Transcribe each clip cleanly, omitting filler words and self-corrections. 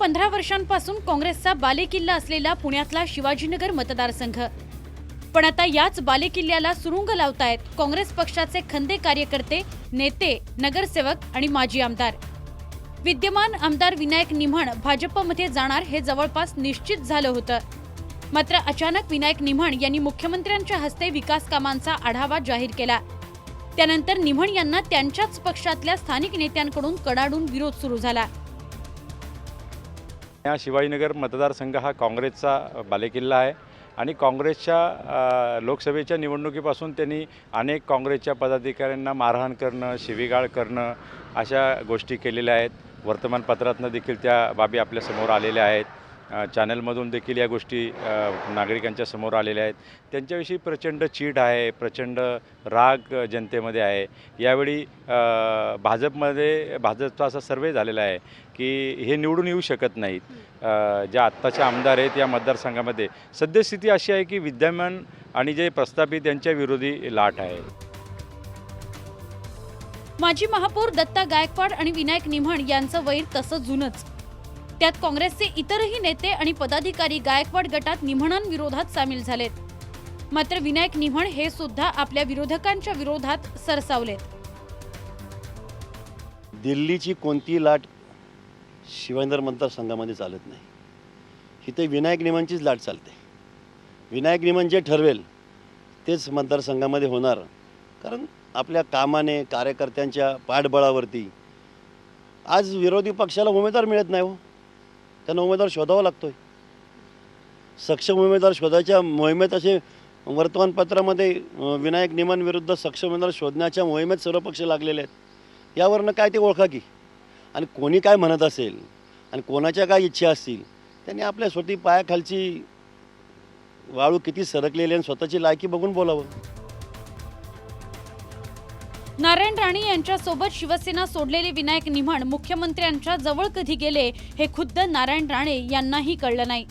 15 वर्षांपासून काँग्रेसचा बालेकिल्ला असलेला पुण्यातला शिवाजीनगर मतदारसंघ. पण आता याच बालेकिल्ल्याला सुरुंग लावतायत काँग्रेस पक्षाचे खंदे कार्यकर्ते, नेते, नगरसेवक आणि माजी आमदार. विद्यमान आमदार विनायक निमण भाजपमध्ये जाणार हे जवळपास निश्चित झालं होतं. मात्र अचानक विनायक निमण यांनी मुख्यमंत्र्यांच्या हस्ते विकास कामांचा आढावा जाहीर केला. त्यानंतर निमण यांना त्यांच्याच पक्षातल्या स्थानिक नेत्यांकडून कडाडून विरोध सुरू झाला. या शिवाजीनगर मतदारसंघ हा काँग्रेसचा बालेकिल्ला आहे आणि काँग्रेसच्या लोकसभेच्या निवडणुकीपासून त्यांनी अनेक काँग्रेसच्या पदाधिकाऱ्यांना मारहाण करणं, शिवीगाळ करणं अशा गोष्टी केलेल्या आहेत. वर्तमानपत्रातनं देखील त्या बाबी आपल्यासमोर आलेल्या आहेत. चॅनलमधून देखील या गोष्टी नागरिकांच्या समोर आलेल्या आहेत. त्यांच्याविषयी प्रचंड चीड आहे, प्रचंड राग जनतेमध्ये आहे. यावेळी भाजपचा असा सर्वे झालेला आहे की हे निवडून येऊ शकत नाहीत. ज्या आत्ताचे आमदार आहेत या मतदारसंघामध्ये सद्यस्थिती अशी आहे की विद्यमान आणि जे प्रस्थापित यांच्या विरोधी लाट आहे. माजी महापौर दत्ता गायकवाड आणि विनायक निमण यांचं वैर तसं जुनच. त्यात काँग्रेसचे इतरही नेते आणि पदाधिकारी गायकवाड गटात निमणांविरोधात सामील झालेत. मात्र विनायक निमण हे सुद्धा आपल्या विरोधकांच्या विरोधात सरसावलेत. दिल्लीची कोणती लाट शिवाजीनगर मतदारसंघामध्ये चालत नाही. इथे विनायक निमणचीच लाट चालते. विनायक निमण जे ठरवेल तेच मतदारसंघामध्ये होणार. कारण आपल्या कामाने, कार्यकर्त्यांच्या पाठबळावरती आज विरोधी पक्षाला उमेदवार मिळत नाही हो. त्यांना उमेदवार शोधावा लागतोय. सक्षम उमेदवार शोधायच्या मोहिमेत असे वर्तमानपत्रामध्ये विनायक निमण विरुद्ध सक्षम उमेदवार शोधण्याच्या मोहिमेत सर्व पक्ष लागलेले आहेत. यावरनं काय ते ओळखा की. आणि कोणी काय म्हणत असेल आणि कोणाच्या काय इच्छा असतील त्यांनी आपल्या स्वतः पायाखालची वाळू किती सरकलेली आणि स्वतःची लायकी बघून बोलावं. नारायण राणे यांच्यासोबत शिवसेना सोडलेले विनायक निमण मुख्यमंत्र्यांच्या जवळ कधी गेले हे खुद्द नारायण राणे यांनाही कळलं नाही.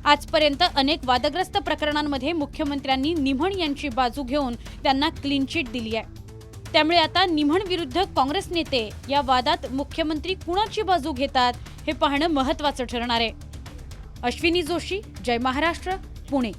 आजपर्यंत अनेक वादग्रस्त प्रकरणांमध्ये मुख्यमंत्र्यांनी निमण यांची बाजू घेऊन त्यांना क्लीन चिट दिली आहे. त्यामुळे आता निमण विरुद्ध काँग्रेस नेते या वादात मुख्यमंत्री कुणाची बाजू घेतात हे पाहणं महत्त्वाचं ठरणार आहे. अश्विनी जोशी, जय महाराष्ट्र, पुणे.